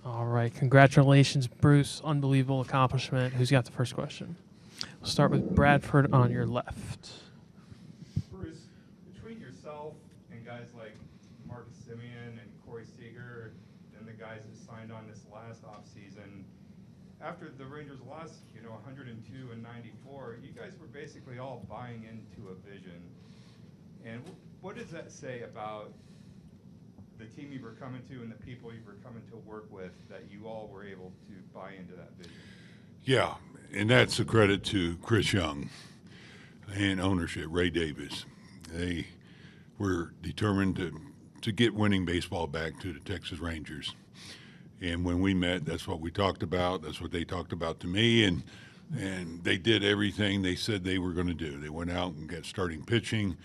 All right. Congratulations, Bruce. Unbelievable accomplishment. Who's got the first question? We'll start with Bradford on your left. Bruce, between yourself and guys like Marcus Simeon and Corey Seager and the guys that signed on this last offseason, after the Rangers lost, 102 and 94, you guys were basically all buying into a vision. And what does that say about the team you were coming to and the people you were coming to work with, that you all were able to buy into that vision? Yeah, and that's a credit to Chris Young and ownership, Ray Davis. They were determined to get winning baseball back to the Texas Rangers. And when we met, that's what we talked about. That's what they talked about to me. And they did everything they said they were going to do. They went out and got starting pitching,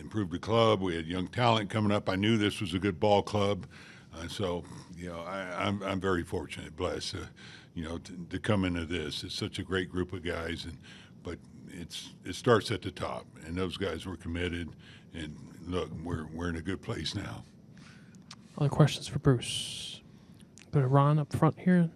improved the club. We had young talent coming up. I knew this was a good ball club. So, I'm very fortunate, blessed, to come into this. It's such a great group of guys, but it starts at the top, and those guys were committed. And look, we're in a good place now. Other questions for Bruce? Go to Ron up front here.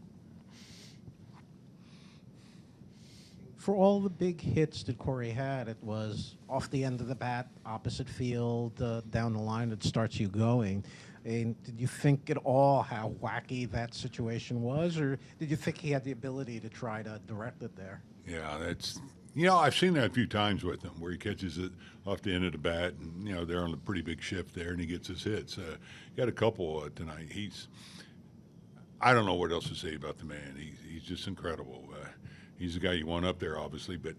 For all the big hits that Corey had, it was off the end of the bat, opposite field, down the line. It starts you going. And did you think at all how wacky that situation was, or did you think he had the ability to try to direct it there? Yeah, I've seen that a few times with him, where he catches it off the end of the bat, and they're on a pretty big shift there, and he gets his hits. He got a couple tonight. I don't know what else to say about the man. He's just incredible. He's the guy you want up there, obviously, but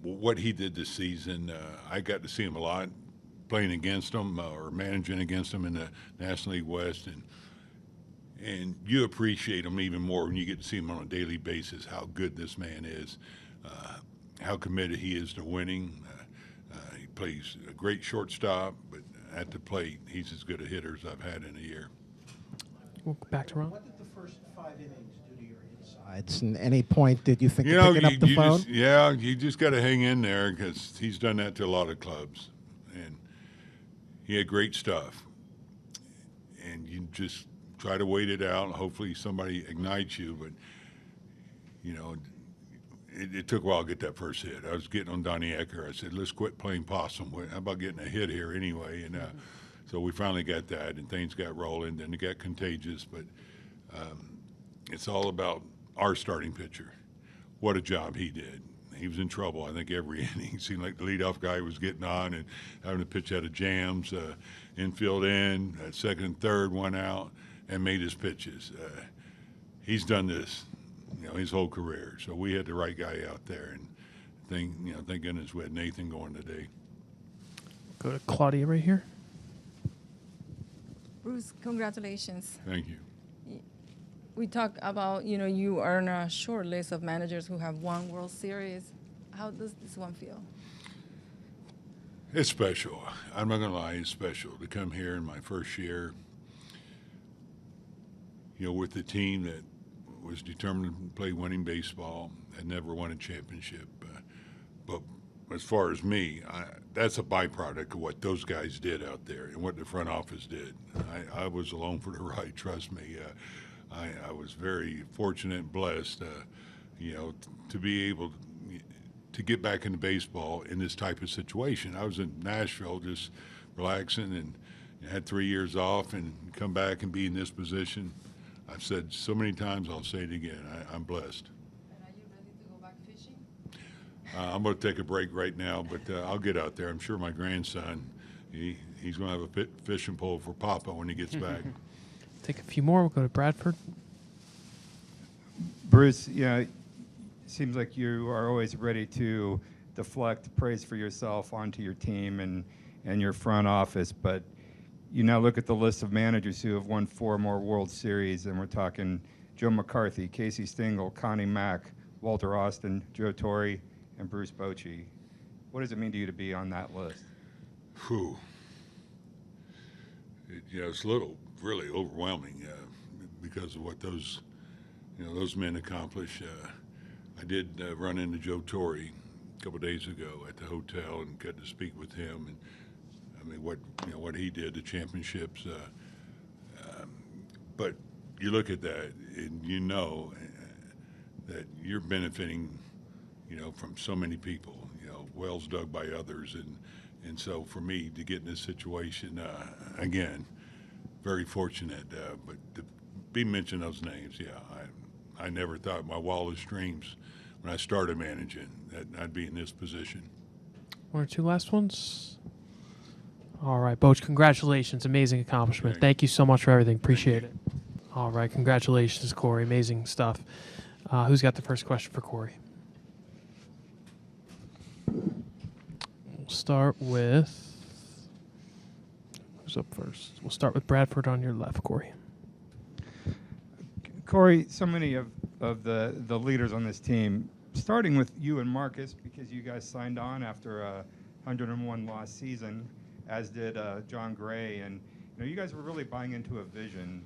what he did this season, I got to see him a lot, playing against him or managing against him in the National League West, and you appreciate him even more when you get to see him on a daily basis. How good this man is, how committed he is to winning. He plays a great shortstop, but at the plate, he's as good a hitter as I've had in a year. We'll go back to Ron. What did the first 5 innings do to your insides? And any point did you think of picking up the phone? You just got to hang in there, because he's done that to a lot of clubs, and he had great stuff. And you just try to wait it out, and hopefully somebody ignites you. But it took a while to get that first hit. I was getting on Donnie Ecker. I said, let's quit playing possum. How about getting a hit here anyway? And so we finally got that, and things got rolling. Then it got contagious. But it's all about our starting pitcher. What a job he did. He was in trouble, I think, every inning. It seemed like the leadoff guy was getting on and having to pitch out of jams, infield in, second and third, one out, and made his pitches. He's done this, his whole career. So we had the right guy out there, and thank goodness we had Nathan going today. Go to Claudia right here. Bruce, congratulations. Thank you. We talk about, you are on a short list of managers who have won World Series. How does this one feel? It's special. I'm not going to lie, it's special to come here in my first year, with the team that was determined to play winning baseball and never won a championship. But as far as me, that's a byproduct of what those guys did out there and what the front office did. I was along for the ride, trust me. I was very fortunate and blessed, to be able to get back into baseball in this type of situation. I was in Nashville just relaxing and had 3 years off, and come back and be in this position. I've said so many times, I'll say it again, I'm blessed. And are you ready to go back fishing? I'm going to take a break right now, but I'll get out there. I'm sure my grandson, he's going to have a fishing pole for Papa when he gets back. Take a few more. We'll go to Bradford. Bruce, it seems like you are always ready to deflect praise for yourself onto your team and your front office, but you now look at the list of managers who have won 4 more World Series, and we're talking Joe McCarthy, Casey Stengel, Connie Mack, Walter Austin, Joe Torre, and Bruce Bochy. What does it mean to you to be on that list? Whew. It's a little really overwhelming because of what those men accomplish. I did run into Joe Torre a couple of days ago at the hotel and got to speak with him, and I mean what he did, the championships. But you look at that and you know that you're benefiting, from so many people, wells dug by others. And so for me to get in this situation, again, very fortunate. But to be mentioning those names, I never thought in my wildest dreams when I started managing that I'd be in this position. One or two last ones. All right, Boch, congratulations. Amazing accomplishment. Thank you so much for everything. Appreciate it. All right, congratulations, Corey. Amazing stuff. Who's got the first question for Corey? We'll start with... Who's up first? We'll start with Bradford on your left, Corey. Corey, so many of the leaders on this team, starting with you and Marcus, because you guys signed on after a 101 loss season, as did John Gray, and you guys were really buying into a vision.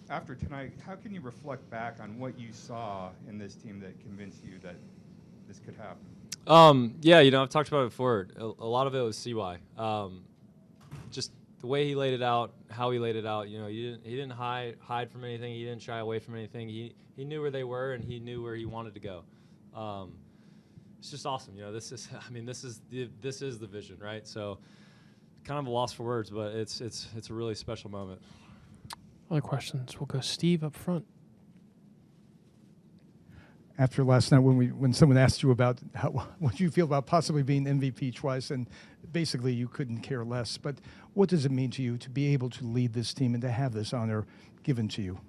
After tonight, how can you reflect back on what you saw in this team that convinced you that this could happen? Yeah, I've talked about it before. A lot of it was CY. Just the way he laid it out, how he laid it out. He didn't hide from anything. He didn't shy away from anything. He knew where they were, and he knew where he wanted to go. It's just awesome. This is the vision, right? So, kind of a loss for words, but it's a really special moment. Other questions? We'll go Steve up front. After last night, when someone asked you about what you feel about possibly being MVP twice, and basically you couldn't care less, but what does it mean to you to be able to lead this team and to have this honor given to you?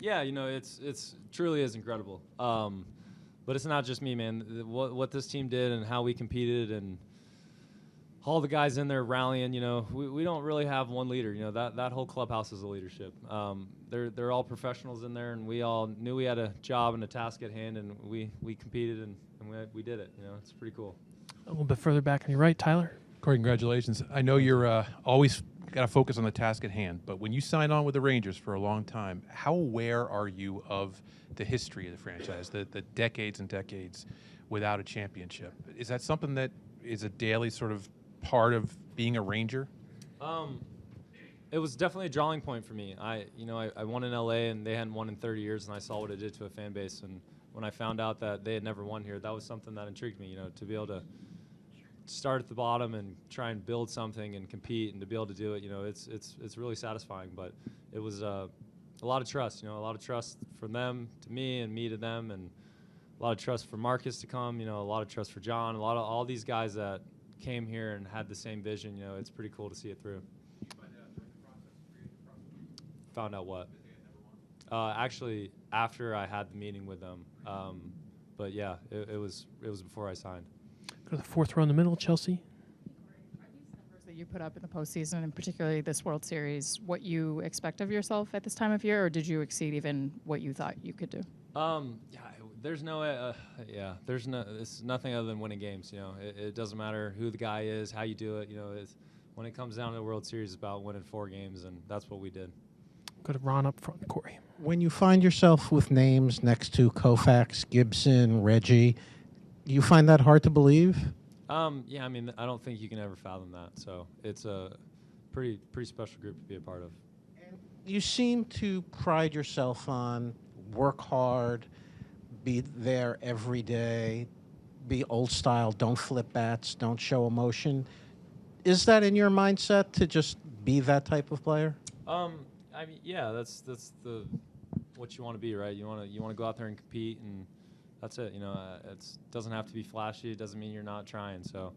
Yeah, it's truly is incredible. But it's not just me, man. What this team did and how we competed and all the guys in there rallying, we don't really have one leader. That whole clubhouse is a leadership. They're all professionals in there, and we all knew we had a job and a task at hand, and we competed and we did it. It's pretty cool. A little bit further back on your right, Tyler. Corey, congratulations. I know you're always got to focus on the task at hand, but when you signed on with the Rangers for a long time, how aware are you of the history of the franchise, the decades and decades without a championship? Is that something that is a daily sort of part of being a Ranger? It was definitely a drawing point for me. I won in LA, and they hadn't won in 30 years, and I saw what it did to a fan base. And when I found out that they had never won here, that was something that intrigued me. To be able to start at the bottom and try and build something and compete, and to be able to do it, it's really satisfying. But it was a lot of trust. A lot of trust from them to me, and me to them, and a lot of trust for Marcus to come. A lot of trust for John. A lot of all these guys that came here and had the same vision. It's pretty cool to see it through. Found out what? Actually, after I had the meeting with them. But yeah, it was before I signed. Go to the fourth row in the middle, Chelsea. Are these numbers that you put up in the postseason, and particularly this World Series, what you expect of yourself at this time of year, or did you exceed even what you thought you could do? There's no, it's nothing other than winning games. It doesn't matter who the guy is, how you do it. When it comes down to the World Series, it's about winning 4 games, and that's what we did. Go to Ron up front, Corey. When you find yourself with names next to Koufax, Gibson, Reggie, do you find that hard to believe? Yeah, I don't think you can ever fathom that. So it's a pretty special group to be a part of. You seem to pride yourself on work hard, be there every day, be old style, don't flip bats, don't show emotion. Is that in your mindset to just be that type of player? Yeah, that's the what you want to be, right? You want to go out there and compete, and that's it. It doesn't have to be flashy. It doesn't mean you're not trying. So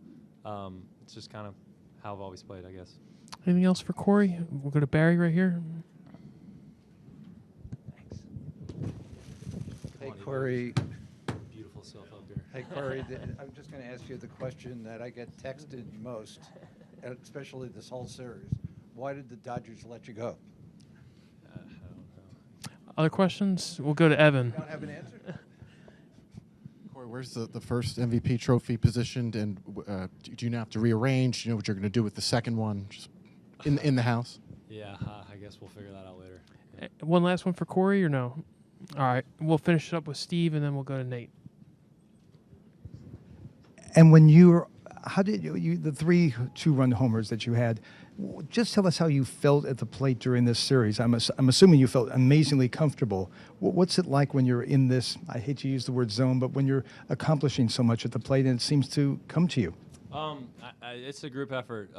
it's just kind of how I've always played, I guess. Anything else for Corey? We'll go to Barry right here. Hey, Corey. Beautiful self up here. Hey, Corey, I'm just going to ask you the question that I get texted most, especially this whole series. Why did the Dodgers let you go? I don't know. Other questions? We'll go to Evan. You don't have an answer? Corey, where's the first MVP trophy positioned, and do you now have to rearrange? Do you know what you're going to do with the second one, just in the house? Yeah, I guess we'll figure that out later. One last one for Corey, or no? All right, we'll finish it up with Steve, and then we'll go to Nate. And when how did you the 3 2-run homers that you had, Just tell us how you felt at the plate during this series. I'm assuming you felt amazingly comfortable. What's it like when you're in this, I hate to use the word zone, but when you're accomplishing so much at the plate and it seems to come to you? It's a group effort.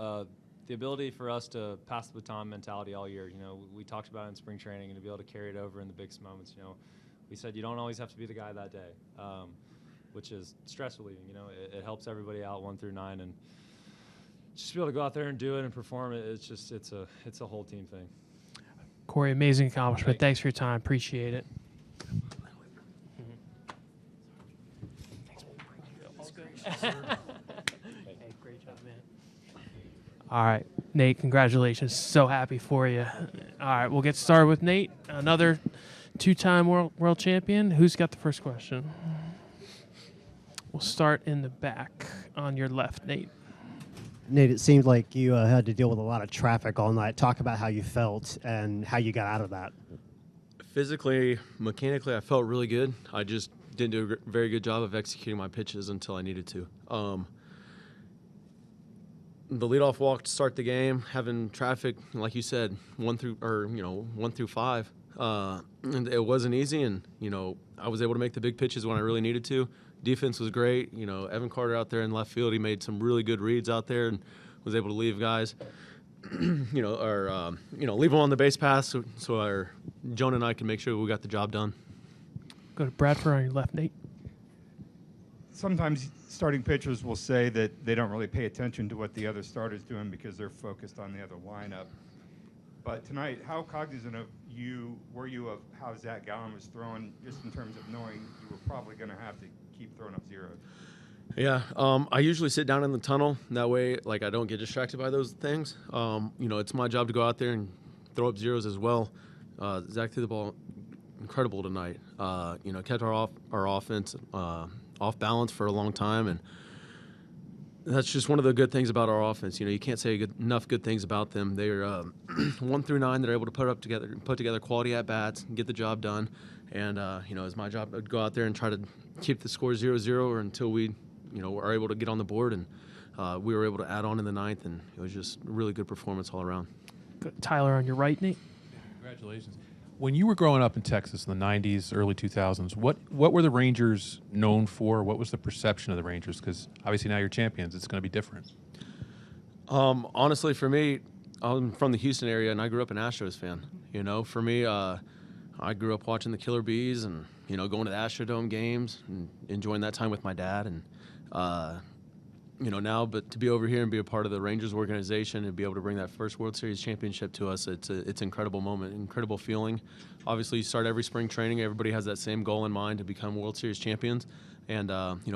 The ability for us to pass the baton mentality all year, we talked about it in spring training, and to be able to carry it over in the biggest moments, we said you don't always have to be the guy that day, which is stress relieving. It helps everybody out 1 through 9, and just to be able to go out there and do it and perform it, it's a whole team thing. Corey, amazing accomplishment. Thanks for your time. Appreciate it. Hey, great job, man. All right, Nate, congratulations. So happy for you. All right, we'll get started with Nate, another 2-time world champion. Who's got the first question? We'll start in the back on your left, Nate. Nate, it seemed like you had to deal with a lot of traffic all night. Talk about how you felt and how you got out of that. Physically, mechanically, I felt really good. I just didn't do a very good job of executing my pitches until I needed to. The leadoff walk to start the game, having traffic, like you said, 1 through 5. And it wasn't easy, and I was able to make the big pitches when I really needed to. Defense was great. Evan Carter out there in left field, he made some really good reads out there and was able to leave guys, leave them on the base pass so Jonah and I can make sure we got the job done. Go to Bradford on your left, Nate. Sometimes starting pitchers will say that they don't really pay attention to what the other starter's doing because they're focused on the other lineup. But tonight, how cognizant were you of how Zach Gallen was throwing, just in terms of knowing you were probably going to have to keep throwing up zeros? Yeah, I usually sit down in the tunnel. That way, I don't get distracted by those things. It's my job to go out there and throw up zeros as well. Zach threw the ball incredible tonight. Kept our offense off balance for a long time, and that's just one of the good things about our offense. You can't say enough good things about them. They're 1 through 9. They're able to put together quality at bats and get the job done. And it's my job to go out there and try to keep the score 0-0 or until we, are able to get on the board. And we were able to add on in the 9th, and it was just a really good performance all around. Tyler on your right, Nate. Congratulations. When you were growing up in Texas in the 90s, early 2000s, what were the Rangers known for? What was the perception of the Rangers? Because obviously now you're champions. It's going to be different. Honestly, for me, I'm from the Houston area, and I grew up an Astros fan. For me, I grew up watching the Killer Bees and, going to the Astrodome games and enjoying that time with my dad. And, now, but to be over here and be a part of the Rangers organization and be able to bring that first World Series championship to us, it's an incredible moment, incredible feeling. Obviously, you start every spring training, everybody has that same goal in mind to become World Series champions. And,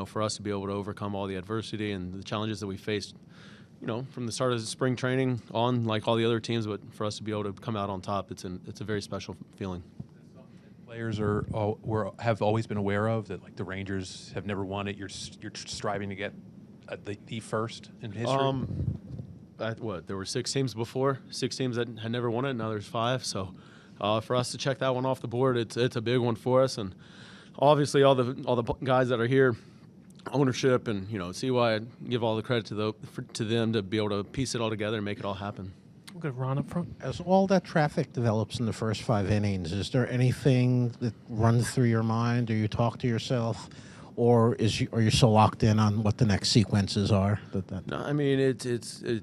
for us to be able to overcome all the adversity and the challenges that we faced, from the start of the spring training on, like all the other teams, but for us to be able to come out on top, it's a very special feeling. Players have always been aware of that, the Rangers have never won it. You're striving to get the first in history. There were 6 teams before, 6 teams that had never won it. Now there's 5. So for us to check that one off the board, it's a big one for us. And obviously all the guys that are here, ownership, and CY, I give all the credit to them to be able to piece it all together and make it all happen. We'll go to Ron up front. As all that traffic develops in the first 5 innings, is there anything that runs through your mind, or you talk to yourself, or are you so locked in on what the next sequences are? No, I mean it's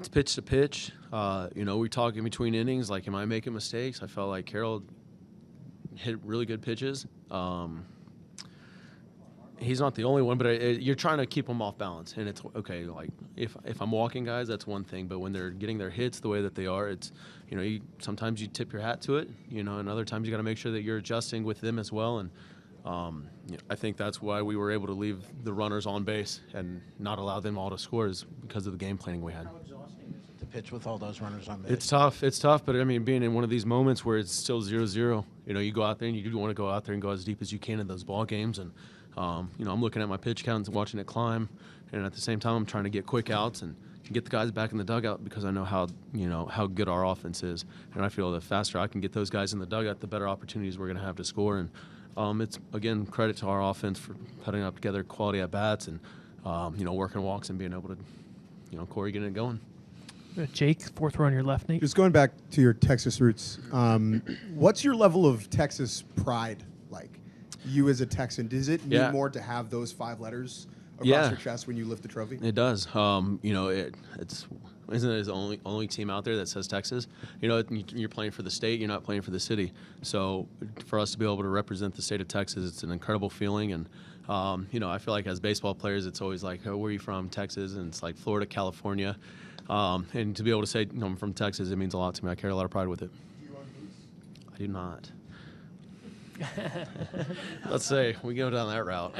pitch to pitch. We talk in between innings. Am I making mistakes? I felt like Carroll hit really good pitches. He's not the only one, but you're trying to keep them off balance, and it's okay. If I'm walking guys, that's one thing, but when they're getting their hits the way that they are, it's sometimes you tip your hat to it, and other times you got to make sure that you're adjusting with them as well. And I think that's why we were able to leave the runners on base and not allow them all to score, is because of the game planning we had. How exhausting is it to pitch with all those runners on base? It's tough, but I mean, being in one of these moments where it's still 0-0, you go out there and you do want to go out there and go as deep as you can in those ball games. And I'm looking at my pitch counts and watching it climb, and at the same time I'm trying to get quick outs and get the guys back in the dugout, because I know how good our offense is, and I feel the faster I can get those guys in the dugout, the better opportunities we're going to have to score. And it's, again, credit to our offense for putting up together quality at bats and working walks and being able to Corey getting it going. Jake, fourth row on your left, Nate. Just going back to your Texas roots, what's your level of Texas pride like? You as a Texan, does it mean more to have those 5 letters across your chest when you lift the trophy? It does. You know, it's isn't it the only team out there that says Texas? You know, you're playing for the state. You're not playing for the city. So for us to be able to represent the state of Texas, it's an incredible feeling. And you know, I feel like as baseball players, it's always like, oh, where are you from? Texas, and it's like Florida, California. And to be able to say, you know, I'm from Texas, it means a lot to me. I carry a lot of pride with it. Do you own boots? I do not. Let's say we go down that route.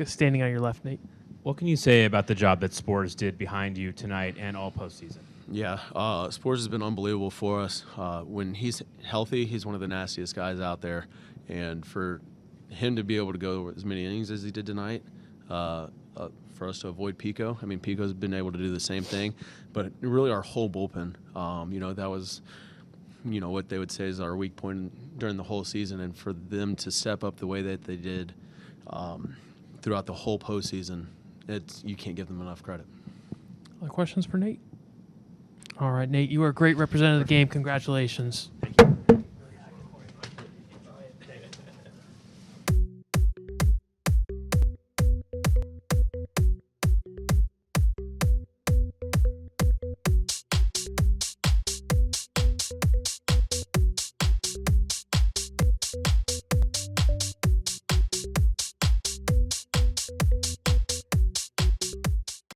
Standing on your left, Nate. What can you say about the job that Spores did behind you tonight and all postseason? Yeah, Spores has been unbelievable for us. When he's healthy, he's one of the nastiest guys out there. And for him to be able to go as many innings as he did tonight, for us to avoid Pico. I mean, Pico's been able to do the same thing. But really our whole bullpen, you know, that was, you know, what they would say is our weak point during the whole season. And for them to step up the way that they did throughout the whole postseason, you can't give them enough credit. Other questions for Nate? All right, Nate, you are a great representative of the game. Congratulations. Thank you.